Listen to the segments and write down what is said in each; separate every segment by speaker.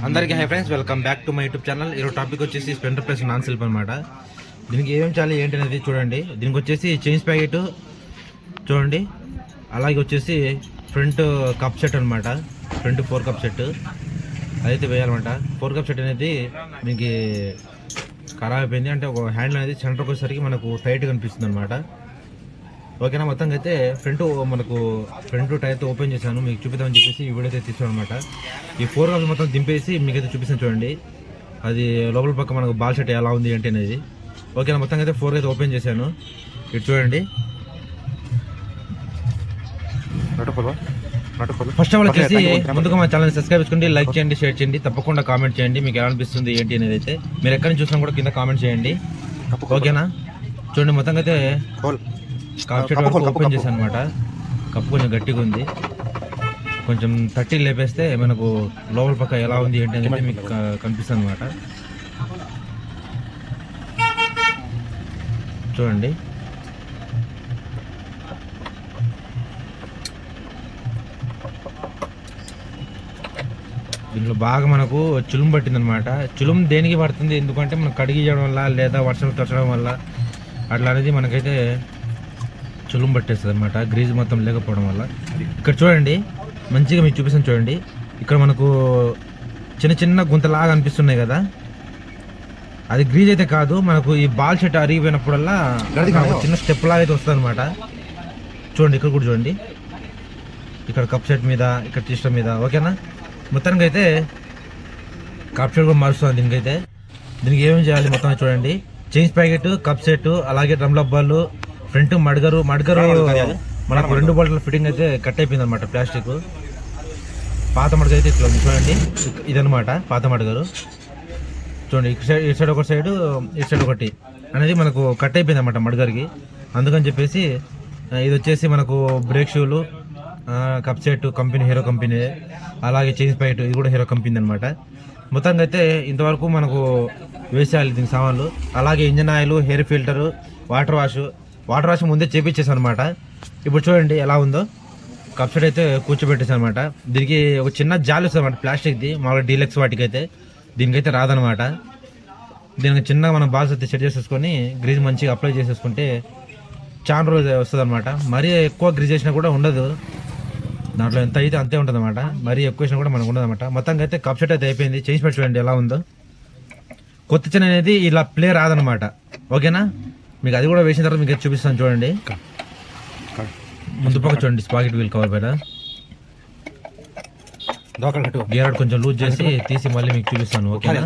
Speaker 1: అందరికీ hi friends, welcome back to my YouTube channel. ఈరోజు topic వచ్చేసి స్ప్లెండర్ ప్లస్ నాన్ సెల్ఫ్ అనమాట. దీనికి ఏమేమి చేయాలి ఏంటి అనేది చూడండి. దీనికి వచ్చేసి చైన్స్ ప్యాకెట్ చూడండి, అలాగే వచ్చేసి ఫ్రంట్ కప్ సెట్ అనమాట. ఫ్రంట్ 4 కప్ సెట్ అదైతే వేయాలన్నమాట. 4 కప్ సెట్ అనేది మీకు ఖరాబ్ అయిపోయింది, అంటే ఒక హ్యాండిల్ అనేది సెంటర్కి వచ్చేసరికి మనకు టైట్ కనిపిస్తుంది అనమాట. ఓకేనా, మొత్తంగా అయితే ఫ్రంట్ టైర్తో ఓపెన్ చేశాను, మీకు చూపిద్దామని చెప్పేసి ఈ వీడియో అయితే తీసాను అనమాట. ఈ 4 కప్స్ మొత్తం దింపేసి మీకైతే చూపిస్తాను చూడండి. అది లోపల పక్క మనకు బాల్ సెట్ ఎలా ఉంది ఏంటి అనేది. ఓకేనా, మొత్తంగా అయితే 4 అయితే ఓపెన్ చేశాను. ఇటు చూడండి. ఫస్ట్ ఆఫ్ ఆల్ వచ్చేసి ముందుగా మా ఛానల్ సబ్స్క్రైబ్ చేసుకోండి, లైక్ చేయండి, షేర్ చేయండి, తప్పకుండా కామెంట్ చేయండి మీకు ఎలా అనిపిస్తుంది ఏంటి అనేది. అయితే మీరు ఎక్కడి నుంచి చూసినా కూడా కింద కామెంట్ చేయండి. ఓకేనా, చూడండి మొత్తంగా అయితే కప్ సెట్ వరకు ఓపెన్ చేశాను అనమాట. కప్పు కొంచెం గట్టిగా ఉంది, కొంచెం 30 లేపేస్తే మనకు లోపల పక్క ఎలా ఉంది ఏంటి అనేది మీకు కనిపిస్తుంది అనమాట. చూడండి, దీంట్లో బాగా మనకు చులుము పట్టింది అనమాట. చులుము దేనికి పడుతుంది, ఎందుకంటే మనం కడిగియడం వల్ల లేదా వర్షం తొచ్చడం వల్ల అట్లా అనేది మనకైతే చులుము పట్టేస్తుంది అనమాట, గ్రీజ్ మొత్తం లేకపోవడం వల్ల. ఇక్కడ చూడండి, మంచిగా మీకు చూపిస్తాను చూడండి. ఇక్కడ మనకు చిన్న చిన్న గుంతలాగా అనిపిస్తున్నాయి కదా, అది గ్రీజ్ అయితే కాదు, మనకు ఈ బాల్ షెట్ అరిగిపోయినప్పుడల్లా చిన్న స్టెప్ లాగా అయితే వస్తుంది అనమాట. చూడండి, ఇక్కడ కూడా చూడండి, ఇక్కడ కప్ సెట్ మీద, ఇక్కడ సిస్టమ్ మీద. ఓకేనా, మొత్తానికి అయితే కప్ సెట్ కూడా మారుస్తుంది. దీనికి ఏమేమి చేయాలి మొత్తం చూడండి. చైన్స్ ప్యాకెట్, కప్ సెట్, అలాగే డ్రమ్ లబ్బాలు, ఫ్రంట్ మడగరు మనకు 2 బోల్ట్ల ఫిట్టింగ్ అయితే కట్ అయిపోయింది అనమాట. ప్లాస్టిక్ పాత మడగరు అయితే ఇట్లా చూడండి, ఇదనమాట పాత మడగరు. చూడండి, ఇటు సైడ్ ఒక సైడ్, ఇటు సైడ్ ఒకటి అనేది మనకు కట్ అయిపోయింది అనమాట మడగరికి. అందుకని చెప్పేసి ఇది వచ్చేసి మనకు బ్రేక్ షూలు, cup set company Hero company, అలాగే చైన్స్ ప్యాకెట్ ఇది కూడా హీరో కంపెనీ అనమాట. మొత్తంగా అయితే ఇంతవరకు మనకు వేసేయాలి దీనికి సామాన్లు. అలాగే engine oil, hair filter, water wash ముందే చేపించేసాను అనమాట. ఇప్పుడు చూడండి ఎలా ఉందో. కప్ సెట్ అయితే కూర్చోబెట్టేసాను అనమాట. దీనికి ఒక చిన్న జాలి వస్తుంది అనమాట, ప్లాస్టిక్ది. మామూలుగా డీలక్స్ వాటికైతే దీనికైతే రాదనమాట. దీనికి చిన్నగా మనం బాల్స్ అయితే సెట్ చేసేసుకొని గ్రీజ్ మంచిగా అప్లై చేసేసుకుంటే చాలా రోజు వస్తుంది అనమాట. మరీ ఎక్కువ గ్రీజ్ చేసినా కూడా ఉండదు, దాంట్లో ఎంత అయితే అంతే ఉంటుంది అనమాట. మరీ ఎక్కువ వేసినా కూడా మనకు ఉండదు అనమాట. మొత్తంగా అయితే కప్ సెట్ అయితే అయిపోయింది. చేంజ్ పెట్టి చూడండి ఎలా ఉందో. కొత్త చెన్ అనేది ఇలా ప్లే రాదనమాట. ఓకేనా, మీకు అది కూడా వేసిన తర్వాత మీకు చూపిస్తాను చూడండి. ముందు పక్క చూడండి, స్పాకెట్ వీల్ కవర్ పైన గేర్ కొంచెం లూజ్ చేసి తీసి మళ్ళీ మీకు చూపిస్తాను. ఓకేనా,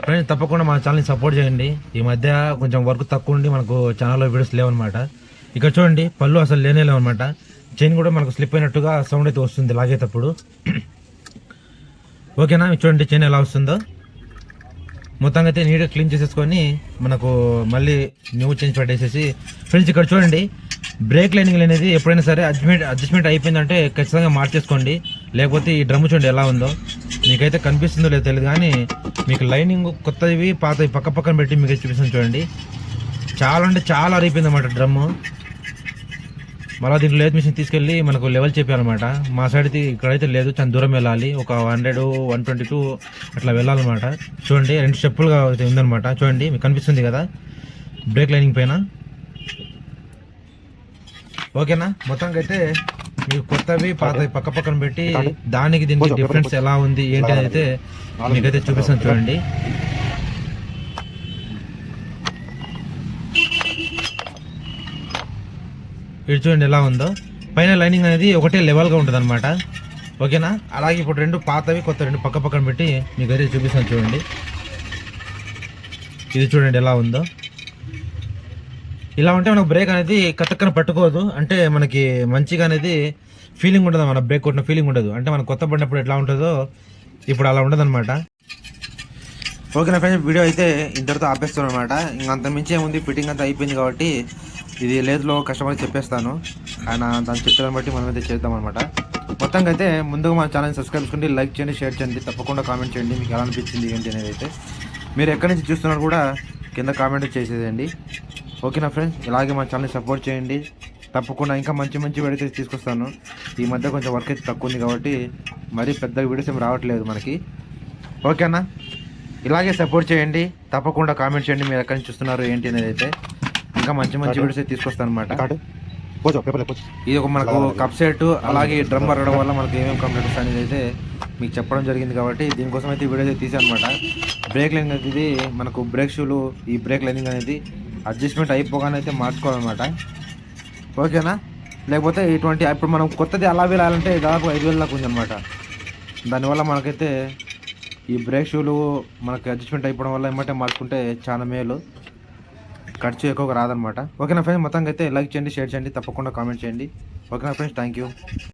Speaker 1: ఫ్రెండ్స్ తప్పకుండా మా ఛానల్ని సపోర్ట్ చేయండి. ఈ మధ్య కొంచెం వర్క్ తక్కువ ఉండి మనకు ఛానల్లో వీడియోస్ లేవన్నమాట. ఇక్కడ చూడండి, పళ్ళు అసలు లేవన్నమాట. చైన్ కూడా మనకు స్లిప్ అయినట్టుగా సౌండ్ అయితే వస్తుంది లాగేటప్పుడు. ఓకేనా, చూడండి చైన్ ఎలా వస్తుందో. మొత్తంగా అయితే నీట్గా క్లీన్ చేసేసుకొని మనకు మళ్ళీ న్యూ చైన్స్ పెట్టేసేసి. ఫ్రెండ్స్ ఇక్కడ చూడండి, బ్రేక్ లైనింగ్ అనేది ఎప్పుడైనా సరే అడ్జస్ట్మెంట్ అయిపోయిందంటే ఖచ్చితంగా మార్చేసుకోండి. లేకపోతే ఈ డ్రమ్ చూడండి ఎలా ఉందో. మీకైతే కనిపిస్తుందో లేదో తెలియదు కానీ మీకు లైనింగ్ కొత్తవి పాతవి పక్కన పెట్టి మీకు చూపిస్తాను చూడండి. చాలా అంటే చాలా అరిగిపోయింది అన్నమాట డ్రమ్ము. మళ్ళీ దీంట్లో లేత్ మిషన్ తీసుకెళ్ళి మనకు లెవెల్ చెప్పారనమాట. మా సైడ్ ఇక్కడైతే లేదు, చాలా దూరం వెళ్ళాలి, ఒక 100, 122 అట్లా వెళ్ళాలన్నమాట. చూడండి 2 స్టెప్పులుగా అయితే ఉందన్నమాట. చూడండి మీకు కనిపిస్తుంది కదా బ్రేక్ లైనింగ్ పైన. ఓకేనా, మొత్తానికి అయితే మీకు కొత్తవి పాతవి పక్కన పెట్టి దానికి దీనికి డిఫరెన్స్ ఎలా ఉంది ఏంటి అని అయితే మీకైతే చూపిస్తాను చూడండి. ఇటు చూడండి ఎలా ఉందో. పైన లైనింగ్ అనేది ఒకటే లెవెల్గా ఉంటుంది అనమాట. ఓకేనా, అలాగే ఇప్పుడు 2 పాతవి కొత్త 2 పక్కన పెట్టి మీకు అయితే చూపిస్తాను చూడండి. ఇది చూడండి ఎలా ఉందో. ఇలా ఉంటే మనకు బ్రేక్ అనేది కతక్కన పట్టుకోదు, అంటే మనకి మంచిగా అనేది ఫీలింగ్ ఉండదు, మన బ్రేక్ కొట్టిన ఫీలింగ్ ఉండదు. అంటే మనం కొత్త పడినప్పుడు ఎట్లా ఉంటుందో ఇప్పుడు అలా ఉండదు అనమాట. ఓకేనా ఫ్రెండ్స్, వీడియో అయితే ఇంతటితో ఆపేస్తాను అనమాట. ఇంకంత మించి ఏముంది, ఫిట్టింగ్ అంతా అయిపోయింది కాబట్టి ఇది లేదులో కస్టమర్కి చెప్పేస్తాను. ఆయన దాన్ని చెప్పేదాన్ని బట్టి మనం అయితే చేద్దాం అనమాట. మొత్తంగా అయితే ముందుగా మా ఛానల్ని సబ్స్క్రైబ్ చేసుకోండి, లైక్ చేయండి, షేర్ చేయండి, తప్పకుండా కామెంట్ చేయండి మీకు ఎలా అనిపించింది ఏంటి అనేది. అయితే మీరు ఎక్కడి నుంచి చూస్తున్నారు కూడా కింద కామెంట్ చేసేదండి. ఓకేనా ఫ్రెండ్స్, ఇలాగే మా ఛానల్ని సపోర్ట్ చేయండి. తప్పకుండా ఇంకా మంచి మంచి వీడియోస్ అయితే తీసుకొస్తాను. ఈ మధ్య కొంచెం వర్క్ అయితే తక్కువ ఉంది కాబట్టి మరీ పెద్ద వీడియోస్ ఏం రావట్లేదు మనకి. ఓకేనా, ఇలాగే సపోర్ట్ చేయండి. తప్పకుండా కామెంట్ చేయండి మీరు ఎక్కడి నుంచి చూస్తున్నారు ఏంటి అనేది. అయితే ఇంకా మంచి మంచి వీడియోస్ అయితే తీసుకొస్తాను అనమాట. ఇది ఒక మనకు కప్ సెట్, అలాగే డ్రమ్ అరగడం వల్ల మనకు ఏమేమి కంప్లీట్స్ అనేది అయితే మీకు చెప్పడం జరిగింది కాబట్టి దీనికోసం అయితే ఈ వీడియో అయితే తీసాను అనమాట. బ్రేక్ లైనింగ్ అనేది మనకు బ్రేక్ షూలు, ఈ బ్రేక్ లైనింగ్ అనేది అడ్జస్ట్మెంట్ అయిపోగానే అయితే మార్చుకోవాలన్నమాట. ఓకేనా, లేకపోతే ఇటువంటి ఇప్పుడు మనం కొత్తది అలా వెళ్ళాలంటే దాదాపు 5,000 దాకా ఉందన్నమాట. దానివల్ల మనకైతే ఈ బ్రేక్ షూలు మనకి అడ్జస్ట్మెంట్ అయిపోవడం వల్ల ఏమంటే మార్చుకుంటే చాలా మేలు, ఖర్చు ఎక్కువగా రాదనమాట. ఓకేనా ఫ్రెండ్స్, మొత్తంగా అయితే లైక్ చేయండి, షేర్ చేయండి, తప్పకుండా కామెంట్ చేయండి. ఓకేనా ఫ్రెండ్స్, థ్యాంక్ యూ.